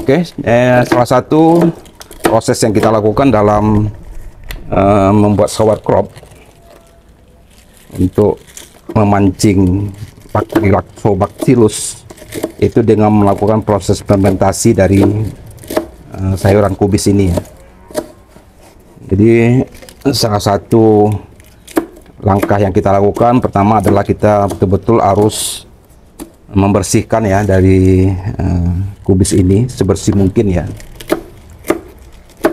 Oke, salah satu proses yang kita lakukan dalam membuat sauerkraut untuk memancing bakteri Lactobacillus itu dengan melakukan proses fermentasi dari sayuran kubis ini ya. Jadi salah satu langkah yang kita lakukan pertama adalah kita betul-betul harus membersihkan ya dari kubis ini sebersih mungkin ya,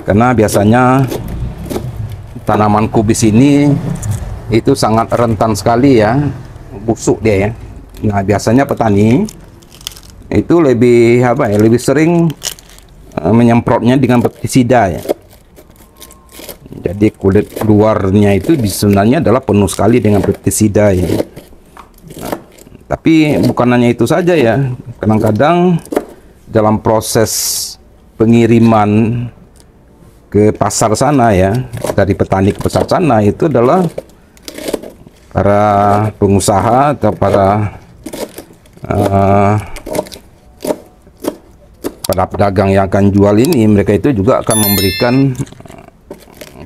karena biasanya tanaman kubis ini itu sangat rentan sekali ya, busuk dia ya. Nah biasanya petani itu lebih lebih sering menyemprotnya dengan pestisida ya. Jadi kulit luarnya itu sebenarnya adalah penuh sekali dengan pestisida ya. Tapi bukan hanya itu saja ya, kadang-kadang dalam proses pengiriman ke pasar sana ya, dari petani ke pasar sana itu adalah para pengusaha atau para pedagang yang akan jual ini, mereka itu juga akan memberikan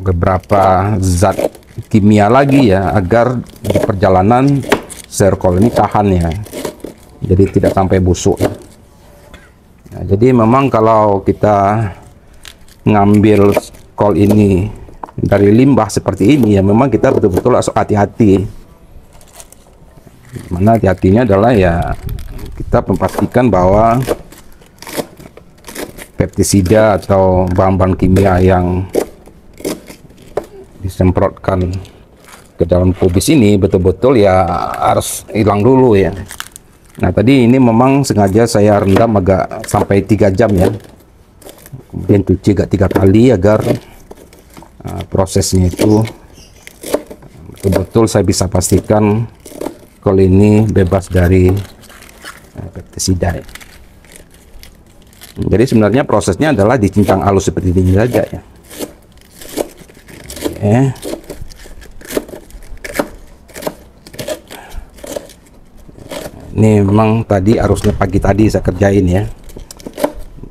beberapa zat kimia lagi ya, agar di perjalanan sayur ini tahan ya, jadi tidak sampai busuk. Nah, jadi memang kalau kita ngambil kol ini dari limbah seperti ini ya, memang kita betul-betul harus hati-hati. Mana hati-hatinya adalah ya, kita memastikan bahwa pestisida atau bahan-bahan kimia yang disemprotkan ke dalam kubis ini betul-betul ya harus hilang dulu ya. Nah tadi ini memang sengaja saya rendam agak sampai 3 jam ya, kemudian cuci agak 3 kali agar prosesnya itu betul-betul saya bisa pastikan kol ini bebas dari pestisida ya. Jadi sebenarnya prosesnya adalah dicincang halus seperti ini saja ya. Oke. Ini memang tadi harusnya pagi tadi saya kerjain ya,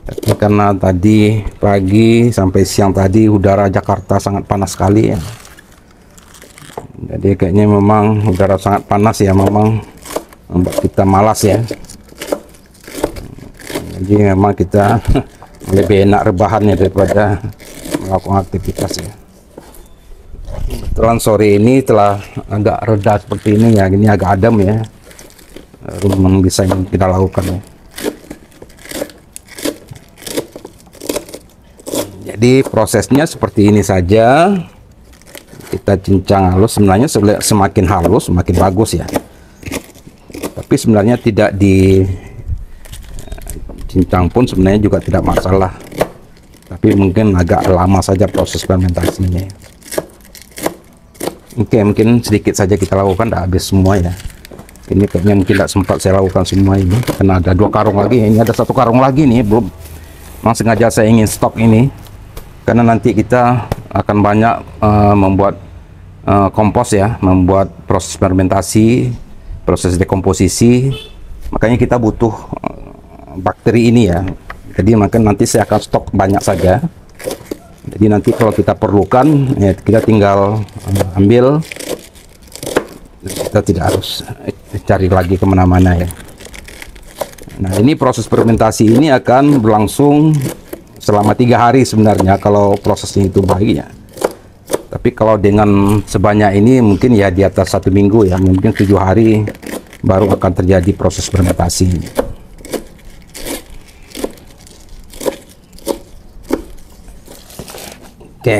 tapi karena tadi pagi sampai siang tadi udara Jakarta sangat panas sekali ya, jadi kayaknya memang udara sangat panas ya, memang membuat kita malas ya. Jadi memang kita lebih enak rebahannya daripada melakukan aktivitas ya. Kebetulan sore ini telah agak reda seperti ini ya, ini agak adem ya, memang bisa kita lakukan ya. Jadi prosesnya seperti ini saja, kita cincang halus. Sebenarnya semakin halus semakin bagus ya, tapi sebenarnya tidak di cincang pun sebenarnya juga tidak masalah, tapi mungkin agak lama saja proses fermentasinya. Oke, mungkin sedikit saja kita lakukan, tidak habis semua ya. Ini kayaknya mungkin tidak sempat saya lakukan semua ini, karena ada 2 karung lagi. Ini ada 1 karung lagi nih, belum. Memang sengaja saya ingin stok ini, karena nanti kita akan banyak membuat kompos ya, membuat proses fermentasi, proses dekomposisi. Makanya kita butuh bakteri ini ya. Jadi maka nanti saya akan stok banyak saja. Jadi nanti kalau kita perlukan ya, kita tinggal ambil. Kita tidak harus cari lagi kemana-mana ya. Nah ini proses fermentasi ini akan berlangsung selama 3 hari sebenarnya kalau prosesnya itu baik ya. Tapi kalau dengan sebanyak ini mungkin ya di atas 1 minggu ya, mungkin 7 hari baru akan terjadi proses fermentasi. Oke.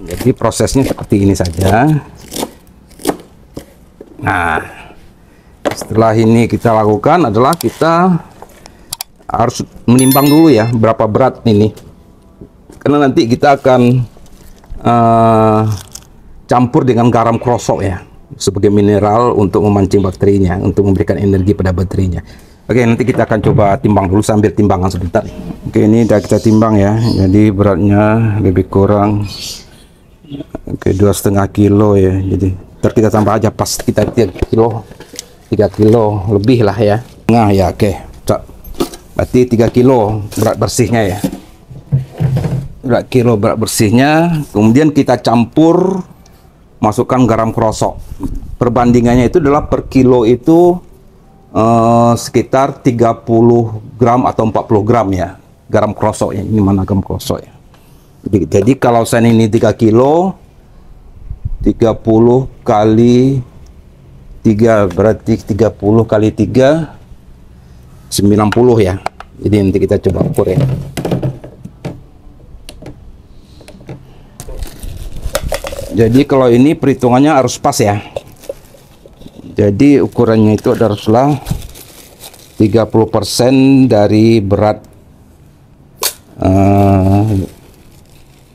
Jadi prosesnya seperti ini saja. Nah, setelah ini kita lakukan adalah kita harus menimbang dulu ya berapa berat ini, karena nanti kita akan campur dengan garam krosok ya sebagai mineral untuk memancing bakterinya, untuk memberikan energi pada baterinya. Oke, nanti kita akan coba timbang dulu sambil timbangan sebentar. Oke, ini udah kita timbang ya, jadi beratnya lebih kurang 2,5 kilo ya. Jadi ntar kita tambah aja pas kita 3 kilo 3 kilo lebih lah ya. Nah ya, oke. Berarti 3 kilo berat bersihnya ya. 3 kilo berat bersihnya. Kemudian kita campur, masukkan garam krosok. Perbandingannya itu adalah per kilo itu sekitar 30 gram atau 40 gram ya. Garam krosok ya. Ini mana garam krosok ya. Jadi kalau saya ini 3 kilo, 30 kali 3 berarti 30 kali 3 90 ya. Jadi nanti kita coba ukur ya. Jadi kalau ini perhitungannya harus pas ya. Jadi ukurannya itu adalah 30% dari berat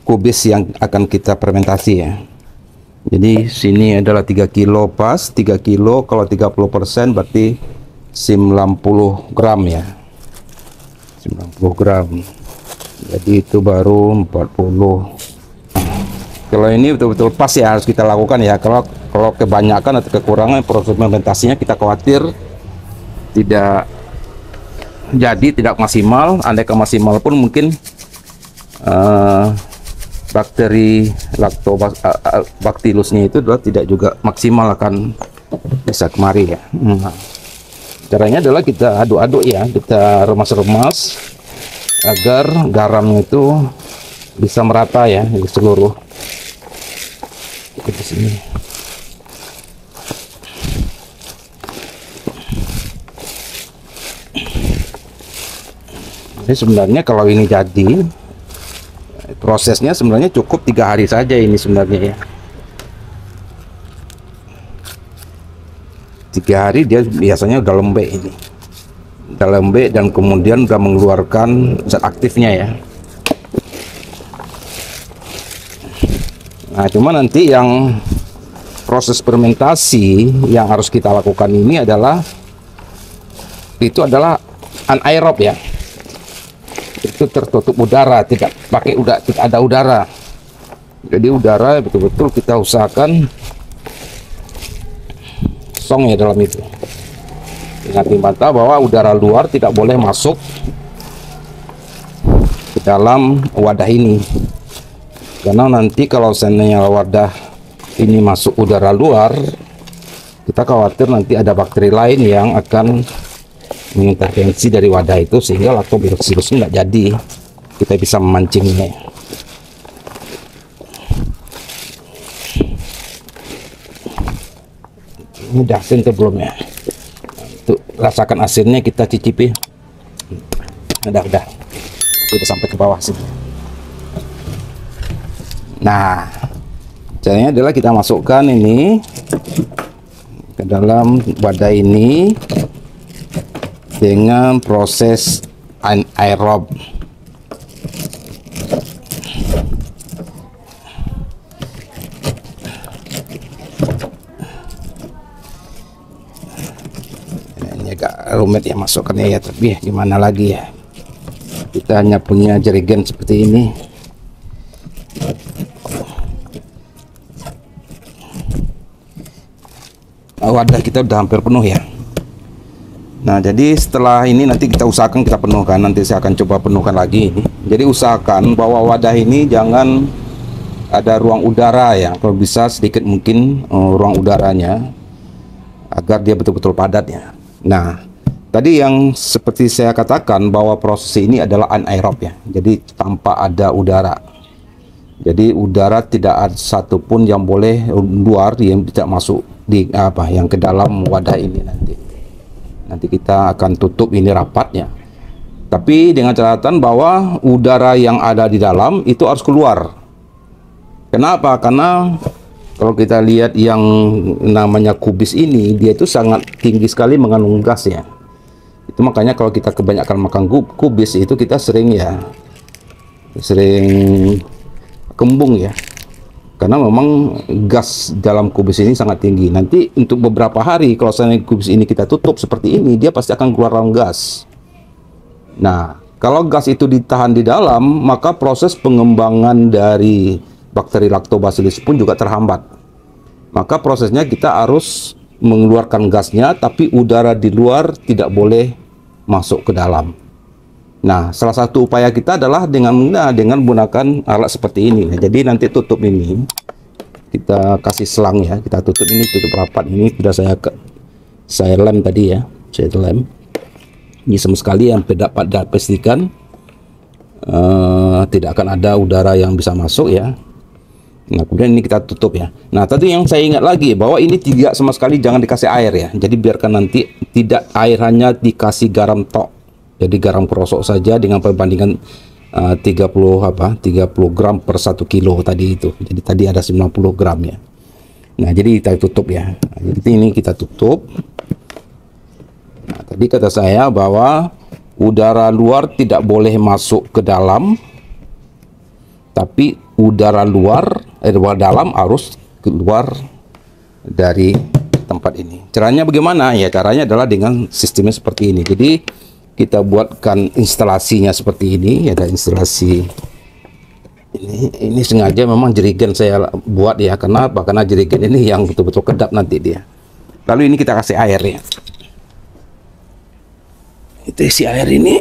kubis yang akan kita fermentasi ya. Jadi sini adalah 3 kilo pas, 3 kilo kalau 30% berarti 90 gram ya. 90 gram. Jadi itu baru 40. Kalau ini betul-betul pas ya, harus kita lakukan ya. Kalau kebanyakan atau kekurangan proses fermentasinya kita khawatir tidak jadi, tidak maksimal. Andai maksimal pun mungkin bakteri lactobacillusnya itu adalah tidak juga maksimal, akan bisa kemari ya. Caranya adalah kita aduk-aduk ya, kita remas-remas agar garamnya itu bisa merata ya di seluruh di sini. Jadi sebenarnya kalau ini jadi, prosesnya sebenarnya cukup 3 hari saja ini sebenarnya ya. 3 hari dia biasanya udah lembek ini. Udah lembek dan kemudian udah mengeluarkan zat aktifnya ya. Nah, cuma nanti yang proses fermentasi yang harus kita lakukan ini adalah anaerob ya. Itu tertutup udara, tidak pakai udara, tidak ada udara. Jadi udara betul-betul kita usahakan kosong ya dalam itu. Ingat mata bahwa udara luar tidak boleh masuk ke dalam wadah ini. Karena nanti kalau seandainya wadah ini masuk udara luar, kita khawatir nanti ada bakteri lain yang akan mengintervensi dari wadah itu, sehingga lactobacillus nggak jadi kita bisa memancingnya. Ini udah asin atau belum ya? Untuk rasakan asinnya kita cicipi. Udah kita sampai ke bawah sini. Nah, caranya adalah kita masukkan ini ke dalam wadah ini dengan proses anaerob. Ini agak rumit ya masukkannya ya, tapi gimana lagi ya, kita hanya punya jerigen seperti ini. Wadah kita udah hampir penuh ya. Nah, jadi setelah ini nanti kita usahakan kita penuhkan. Nanti saya akan coba penuhkan lagi ini. Jadi usahakan bahwa wadah ini jangan ada ruang udara ya. Kalau bisa sedikit mungkin ruang udaranya, agar dia betul-betul padat ya. Nah, tadi yang seperti saya katakan bahwa proses ini adalah anaerob ya. Jadi tanpa ada udara. Jadi udara tidak ada satupun yang boleh luar yang tidak masuk yang ke dalam wadah ini nanti. Nanti kita akan tutup ini rapatnya. Tapi dengan catatan bahwa udara yang ada di dalam itu harus keluar. Kenapa? Karena kalau kita lihat yang namanya kubis ini, dia itu sangat tinggi sekali mengandung gas ya. Itu makanya kalau kita kebanyakan makan kubis itu kita sering kembung ya. Karena memang gas dalam kubis ini sangat tinggi. Nanti untuk beberapa hari kalau seandainya kubis ini kita tutup seperti ini, dia pasti akan keluar gas. Nah, kalau gas itu ditahan di dalam, maka proses pengembangan dari bakteri lactobacillus pun juga terhambat. Maka prosesnya kita harus mengeluarkan gasnya, tapi udara di luar tidak boleh masuk ke dalam. Nah, salah satu upaya kita adalah dengan menggunakan alat seperti ini. Nah, jadi nanti tutup ini, kita kasih selang ya, kita tutup ini, tutup rapat ini. Sudah saya lem tadi ya, saya lem. Ini sama sekali yang dapat pastikan tidak akan ada udara yang bisa masuk ya. Nah, kemudian ini kita tutup ya. Nah, tadi yang saya ingat lagi bahwa ini tidak sama sekali jangan dikasih air ya. Jadi biarkan nanti tidak air, hanya dikasih garam tok. Jadi garam kerosok saja dengan perbandingan 30 gram per 1 kilo tadi itu. Jadi tadi ada 90 gram ya. Nah, jadi kita tutup ya. Nah, jadi ini kita tutup. Nah, tadi kata saya bahwa udara luar tidak boleh masuk ke dalam, tapi udara dalam harus keluar dari tempat ini. Caranya bagaimana? Ya, caranya adalah dengan sistemnya seperti ini. Jadi kita buatkan instalasinya seperti ini. Ada instalasi ini sengaja memang jerigen saya buat ya. Karena apa? Karena jerigen ini yang betul-betul kedap nanti dia. Lalu ini kita kasih air ya. Itu isi air ini.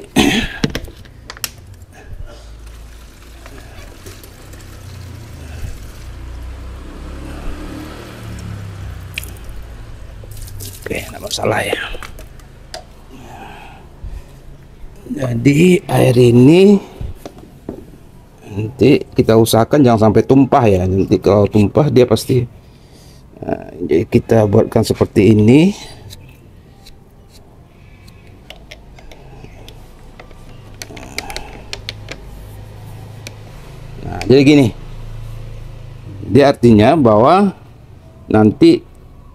Oke, tidak masalah ya. Jadi air ini nanti kita usahakan jangan sampai tumpah ya. Nanti kalau tumpah dia pasti. Nah, jadi kita buatkan seperti ini. Nah, jadi gini. Dia artinya bahwa nanti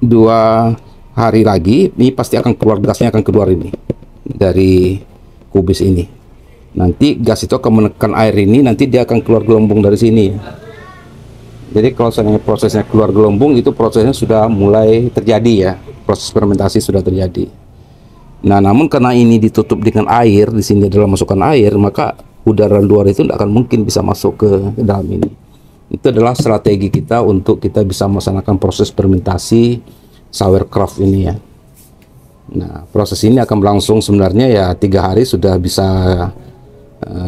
2 hari lagi ini pasti akan keluar, gasnya akan keluar ini dari kubis ini. Nanti gas itu akan menekan air ini, nanti dia akan keluar gelembung dari sini. Jadi kalau seandainya prosesnya keluar gelembung, itu prosesnya sudah mulai terjadi ya, proses fermentasi sudah terjadi. Nah, namun karena ini ditutup dengan air, di sini adalah masukkan air, maka udara luar itu tidak akan mungkin bisa masuk ke dalam ini. Itu adalah strategi kita untuk kita bisa melaksanakan proses fermentasi sauerkraut ini ya. Nah, proses ini akan berlangsung sebenarnya ya 3 hari sudah bisa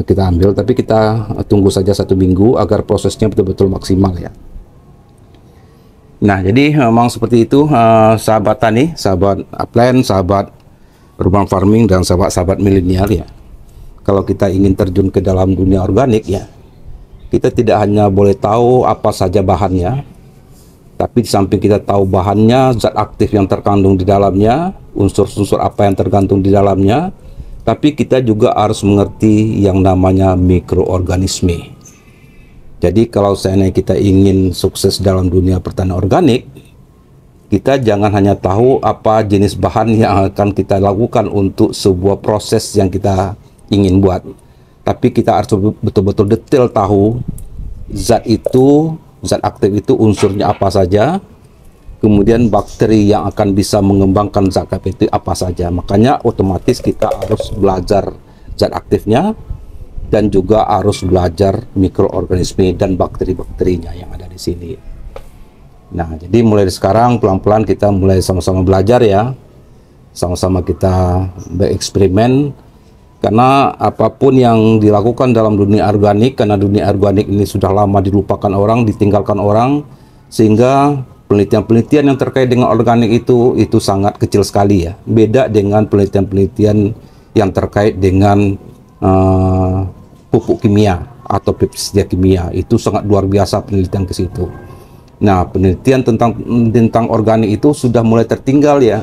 kita ambil, tapi kita tunggu saja 1 minggu agar prosesnya betul-betul maksimal ya. Nah, jadi memang seperti itu sahabat tani, sahabat upland, sahabat urban farming, dan sahabat-sahabat milenial ya. Kalau kita ingin terjun ke dalam dunia organik ya, kita tidak hanya boleh tahu apa saja bahannya, tapi di samping kita tahu bahannya, zat aktif yang terkandung di dalamnya, unsur-unsur apa yang tergantung di dalamnya, tapi kita juga harus mengerti yang namanya mikroorganisme. Jadi kalau seandainya kita ingin sukses dalam dunia pertanian organik, kita jangan hanya tahu apa jenis bahan yang akan kita lakukan untuk sebuah proses yang kita ingin buat, tapi kita harus betul-betul detail tahu zat aktif itu unsurnya apa saja, kemudian bakteri yang akan bisa mengembangkan zat aktif itu apa saja. Makanya otomatis kita harus belajar zat aktifnya dan juga harus belajar mikroorganisme dan bakteri-bakterinya yang ada di sini. Nah, jadi mulai sekarang pelan-pelan kita mulai sama-sama belajar ya, sama-sama kita bereksperimen. Karena apapun yang dilakukan dalam dunia organik, karena dunia organik ini sudah lama dilupakan orang, ditinggalkan orang, sehingga penelitian-penelitian yang terkait dengan organik itu sangat kecil sekali ya. Beda dengan penelitian-penelitian yang terkait dengan pupuk kimia atau pestisida kimia, itu sangat luar biasa penelitian ke situ. Nah, penelitian tentang organik itu sudah mulai tertinggal ya.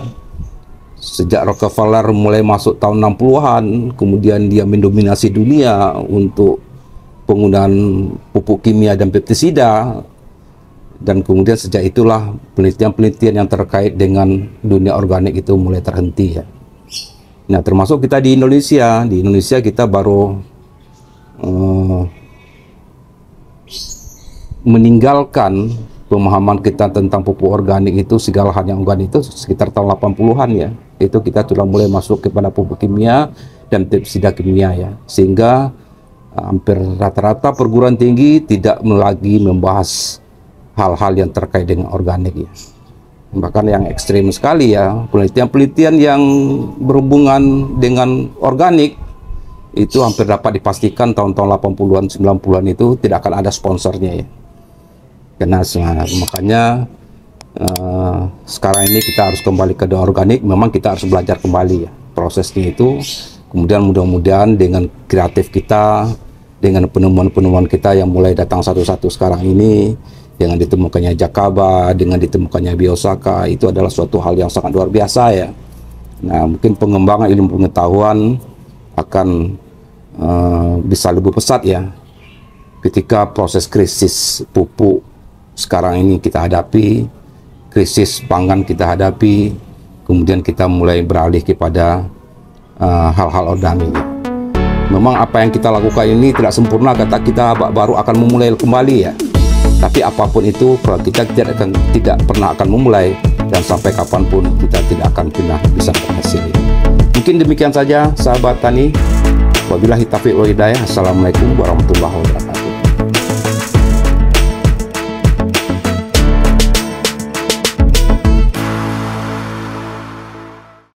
Sejak Rockefeller mulai masuk tahun 60-an, kemudian dia mendominasi dunia untuk penggunaan pupuk kimia dan pestisida, dan kemudian sejak itulah penelitian-penelitian yang terkait dengan dunia organik itu mulai terhenti ya. Nah, termasuk kita di Indonesia. Di Indonesia kita baru meninggalkan pemahaman kita tentang pupuk organik itu, segala hal yang organik itu sekitar tahun 80-an ya. Itu kita sudah mulai masuk kepada pupuk kimia dan pestisida kimia ya, sehingga hampir rata-rata perguruan tinggi tidak lagi membahas hal-hal yang terkait dengan organik ya. bahkan yang ekstrim sekali ya. Penelitian-penelitian yang berhubungan dengan organik itu hampir dapat dipastikan tahun-tahun 80-an 90-an itu tidak akan ada sponsornya ya. Karena makanya sekarang ini kita harus kembali ke organik. Memang kita harus belajar kembali ya prosesnya itu. Kemudian mudah-mudahan dengan kreatif kita, dengan penemuan-penemuan kita yang mulai datang satu-satu sekarang ini, dengan ditemukannya Jakaba, dengan ditemukannya Biosaka, itu adalah suatu hal yang sangat luar biasa ya. Nah, mungkin pengembangan ilmu pengetahuan akan bisa lebih pesat ya ketika proses krisis pupuk sekarang ini kita hadapi, krisis pangan kita hadapi, kemudian kita mulai beralih kepada hal-hal organik. Memang apa yang kita lakukan ini tidak sempurna, kata kita baru akan memulai kembali ya. Tapi apapun itu, kalau kita tidak pernah akan memulai, dan sampai kapanpun kita tidak akan pernah bisa berhasil. Mungkin demikian saja sahabat tani. Wabillahi taufiq wal hidayah. Assalamualaikum warahmatullahi wabarakatuh.